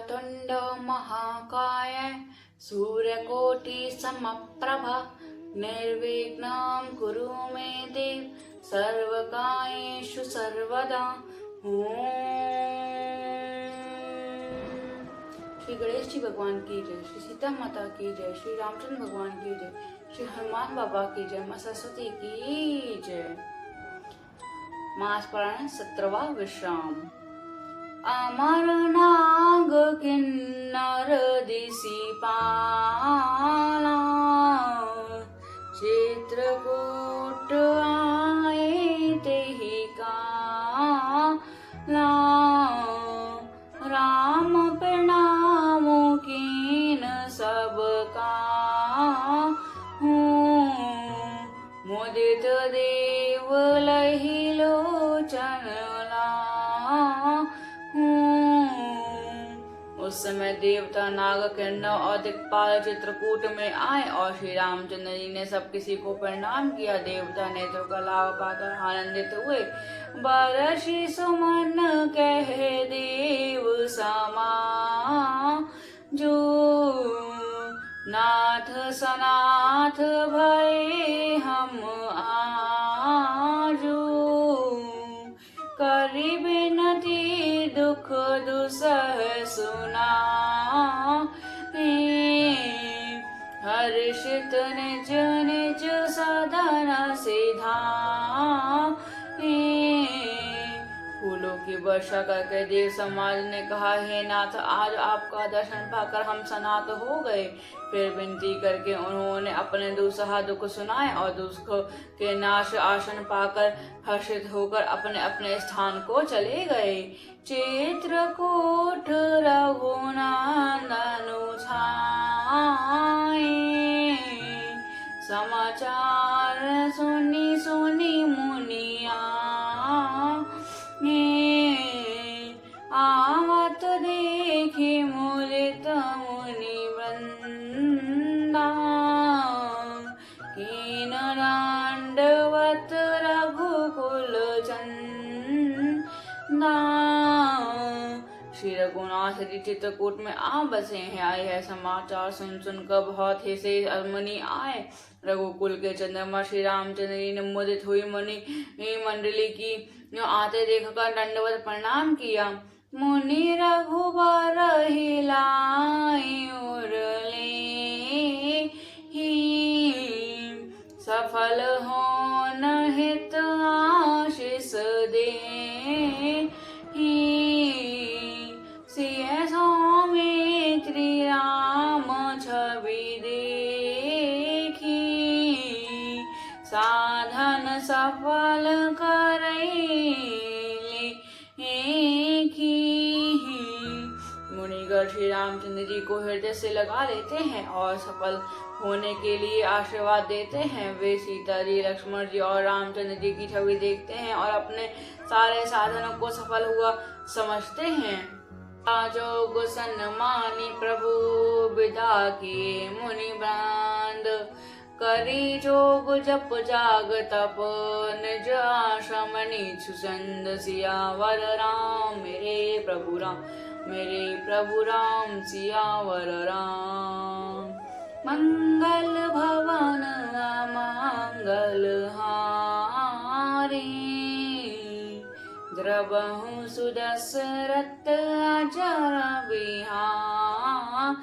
वक्रतुण्ड महाकाय सूर्यकोटिसमप्रभा निर्विघ्नं कुरु मे देव सर्वकार्येषु सर्वदा। श्री गणेश जी भगवान की जय, श्री सीता माता की जय, श्री रामचंद्र भगवान की जय, श्री हनुमान बाबा की जय, मां सरस्वती की जय। मास पारायण 17वां विश्राम। अमर नाग किन्नर दिशिपाला चित्रकूट आए तेहि काला राम प्रणाम कीन सबका मुदित देव लहि लोचन उस समय देवता नाग किन्नर और दिक्पाल चित्रकूट में आए और श्री रामचंद्र जी ने सब किसी को प्रणाम किया। देवता नेत्रों का लाभ पाकर आनंदित हुए। बरसी सुमन कह देव समा जो नाथ सनाथ भय हम आजो करी बिनती दुख दुसह सुना हर्षित निज निज सदन सिधा फूलों की वर्षा करके देव समाज ने कहा, हे नाथ, आज आपका दर्शन पाकर हम सनात हो गए। फिर विनती करके उन्होंने अपने दुसहा दुख सुनाए और दुख के नाश आसन पाकर हर्षित होकर अपने अपने स्थान को चले गए। चित्रकूट रघुनंदन छाए समाचार सुनी सुनी मुनिया आवत देखी मुदित मुनि वृंदा कीन दंडवत रघुकुल चंदा। श्री रघुनाथ जी चित्रकूट में आ बसे हैं। आए है समाचार सुन सुनकर बहुत ही से मुनि आए। रघुकुल के चंद्रमा श्री रामचंद्र जी ने मुदित हुई मुनि मंडली की आते देखकर दंडवत प्रणाम किया। मुनि रघुबर हिलाई उरले ही सफल हो हित आशीष दे सिय सौमित्री राम छवि देखी साधन सफल मुनिगण श्री रामचंद्र जी को हृदय से लगा लेते हैं और सफल होने के लिए आशीर्वाद देते हैं। वे सीता जी, लक्ष्मण जी और रामचंद्र जी की छवि देखते हैं और अपने सारे साधनों को सफल हुआ समझते हैं। जोग सन्मानी प्रभु विदा किए मुनि ब्रांद करी जोग जप जाग तप निज आश्रम नीछु चंद सियावर राम मेरे प्रभु राम सियावर राम। मंगल भवन मंगल हारी द्रवहु सुदशरथ अजर बिहारी।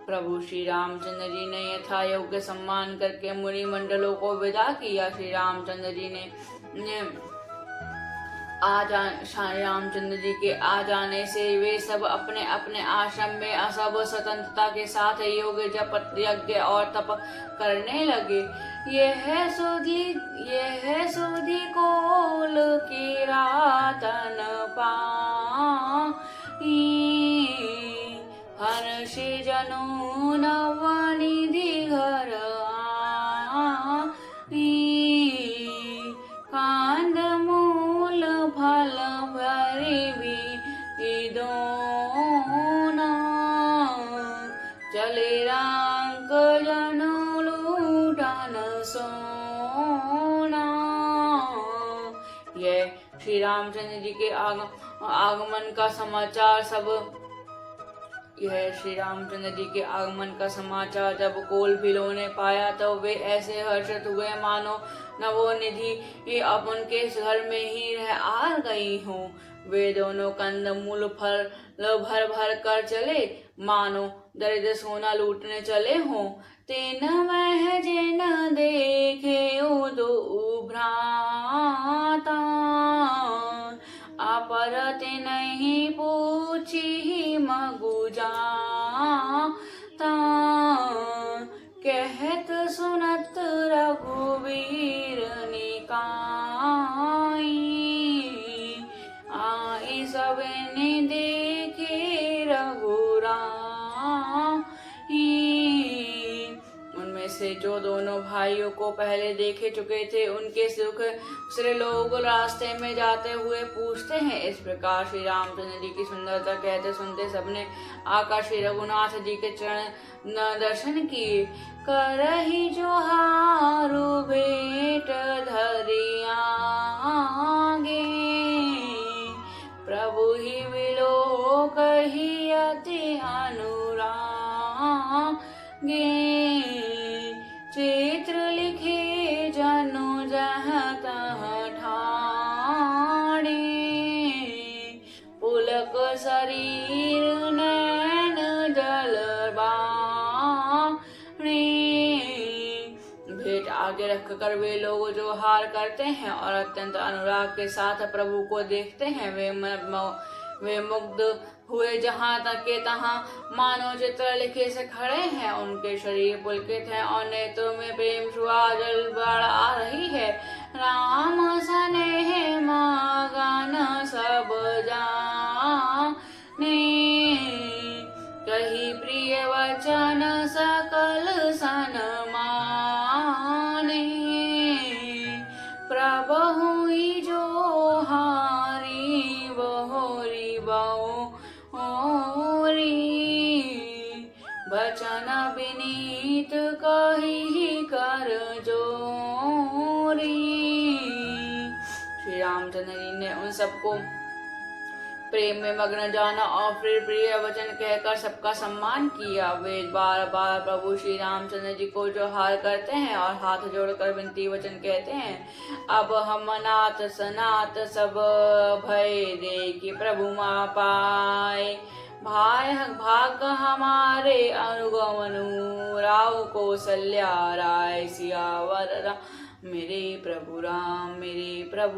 प्रभु श्री रामचंद्र जी ने यथा योग्य सम्मान करके मुनि मंडलों को विदा किया। श्री रामचंद्र जी ने श्री रामचंद्र जी के आ जाने से वे सब अपने अपने आश्रम में सब स्वतंत्रता के साथ योग जप यज्ञ और तप करने लगे। यह सुधी कोल की रातन पाई हर्ष जनु नवनिधि घर कांद मूल फल भरी भी दोना चले रंग जनु लूटन सोना। यह श्री रामचंद्र जी के आगमन का समाचार सब यह श्री रामचंद्र जी के आगमन का समाचार जब कोल भीलों ने पाया तो वे ऐसे हर्षित हुए मानो नवोनिधि अपन के घर में ही रह आ गई हूँ। वे दोनों कंदमूल फल भर भर कर चले मानो दरिद्र सोना लूटने चले हों। तेन वह जिन देखे दो भ्राता अपरत नहीं पूछी मगु जाता। कहत सुनत रघुवीर निकाई आई सबने देखे रघुराई। उनमें से जो दोनों भाइयों को पहले देखे चुके थे उनके सुख दूसरे लोग रास्ते में जाते हुए पूछते हैं। इस प्रकार श्री रामचंद्र जी की सुंदरता कहते सुनते सबने आकर श्री रघुनाथ जी के चरण दर्शन किए। करहि जोहारु भेंट धरिया गे प्रभु ही विलोक ही अति अनुरागे। चित्र लिखे जनु जहाँ तहाँ ठाणे पुलक शरीर नैन जल बाणे। भेंट आगे रखकर वे लोग जो हार करते हैं और अत्यंत अनुराग के साथ प्रभु को देखते हैं। वे मुग्ध हुए जहाँ तक के तहाँ मानो चित्र लिखे से खड़े हैं। उनके शरीर पुलकित है और नेत्रों में प्रेम सुआ जल बाढ़ आ रही है। राम स्नेह मगन सब जाने कही प्रिय वचन सकल सन्माने। प्रभु ही जो हारी बहोरी बहोरी वचन विनीत कही कर जोरी। श्री रामचंद्र जी ने उन सबको प्रेम में मग्न जाना और फिर प्रिय वचन कहकर सबका सम्मान किया। वे बार बार प्रभु श्री रामचंद्र जी को जोहार करते हैं और हाथ जोड़कर विनती वचन कहते हैं। अब हम नाथ सनाथ सब भय देखी प्रभु माँ पाए भाग हमारे अनुगमनु राव कौशल्या राय सियावर राम मेरे प्रभु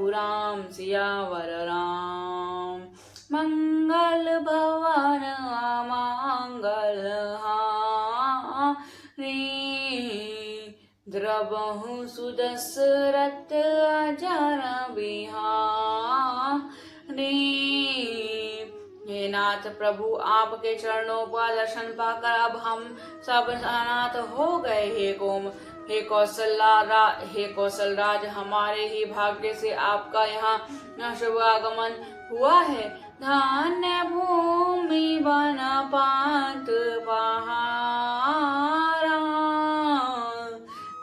राम सियावर राम। मंगल भवन अमंगल हारी द्रवहु सुदशरथ अजर बिहारी। हे नाथ प्रभु आपके चरणों का दर्शन पाकर अब हम सब अनाथ हो गए। हे कौशल राज हमारे ही भाग्य से आपका यहाँ शुभ आगमन हुआ है। धन्य भूमि वन पात पहारा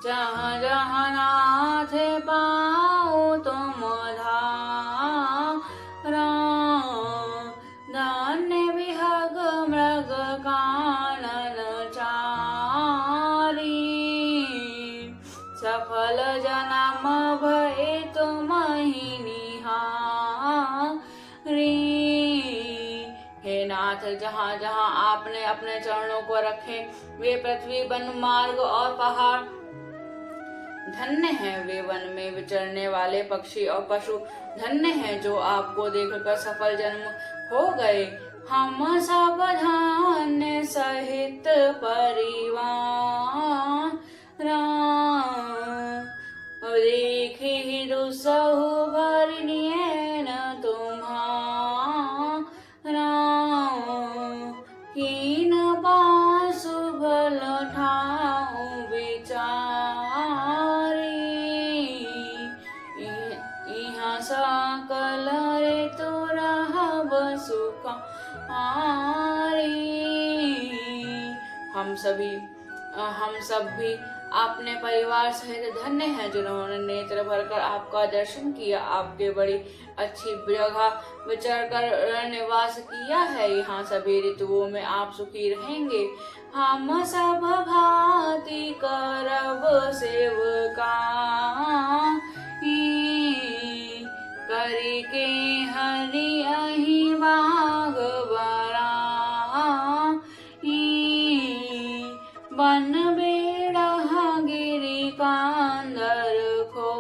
जहाँ जहाँ नाथ पाओ तुम धारा। धन्य विहग मृग कानन चारी सफल जन्म भय तुम ही निहारी। हे नाथ जहाँ जहाँ आपने अपने चरणों को रखे वे पृथ्वी वन मार्ग और पहाड़ धन्य हैं। वे वन में विचरने वाले पक्षी और पशु धन्य हैं जो आपको देखकर सफल जन्म हो गए। हम सब धन्य सहित परिवार देखी दुसहु भरनियन तुम्हारा। कीन बासु भल ठाऊ विचारी इहाँ सकल ऋतु रहब सुखारी। हम सब भी अपने परिवार सहित धन्य हैं जिन्होंने नेत्र भरकर आपका दर्शन किया। आपके बड़ी अच्छी जगह विचर कर निवास किया है। यहाँ सभी ऋतुओं में आप सुखी रहेंगे। हम सब भांति करब सेवका करी के हरि अहि बाग बरा बन बेड़ा गिरी कांदर खो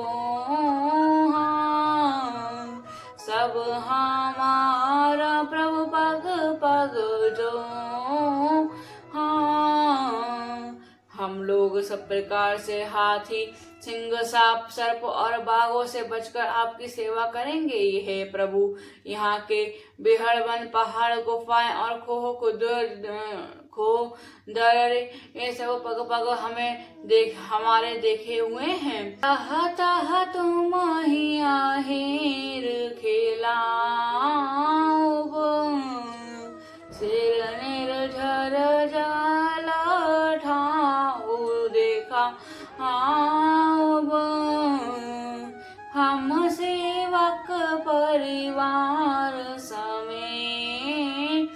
सब हमारा प्रभु पग पग जो। हम लोग सब प्रकार से हाथी, सिंह, सांप, सर्प और बाघों से बचकर आपकी सेवा करेंगे। हे प्रभु, यहाँ के बिहड़ वन, पहाड़, गुफाएं और खो दर ये सब पग पग हमारे देखे हुए हैं। तह तह तुम ही आहेर खेलाओ सिर निर्झर जल ठाऊ देखा हम सेवक परिवार समेत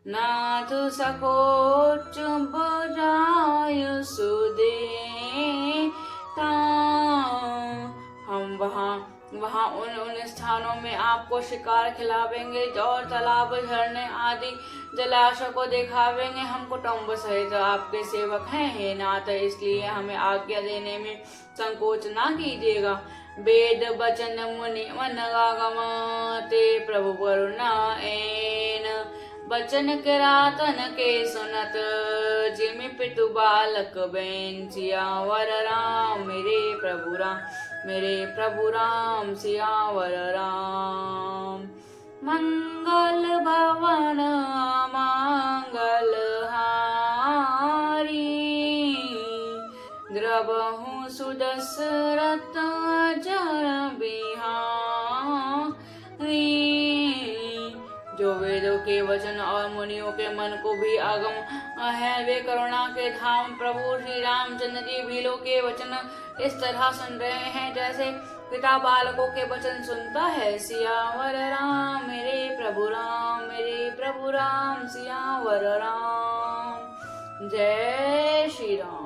नाथ सकोच बजाय सुदे। हम वहाँ उन स्थानों में आपको शिकार खिलावेंगे और तालाब, झरने आदि जलाशय को दिखावेंगे। हम कुटुंब सहित आपके सेवक हैं हे नाथ, इसलिए हमें आज्ञा देने में संकोच ना कीजिएगा। वेद वचन मुनि मन आगम ते प्रभु करुणा एन बचन किरातन के सुनत जिमि पितु बालक बैन सियावर राम मेरे प्रभु राम सियावर राम। मंगल भवन मंगल हारी द्रवहु सुदशरथ अजर बिहारी। जो वेदों के वचन और मुनियों के मन को भी आगम है, वे करुणा के धाम प्रभु श्री रामचंद्र जी भीलों के वचन इस तरह सुन रहे हैं जैसे पिता बालकों के वचन सुनता है। सियावर राम मेरे प्रभु राम सियावर राम। जय श्री राम।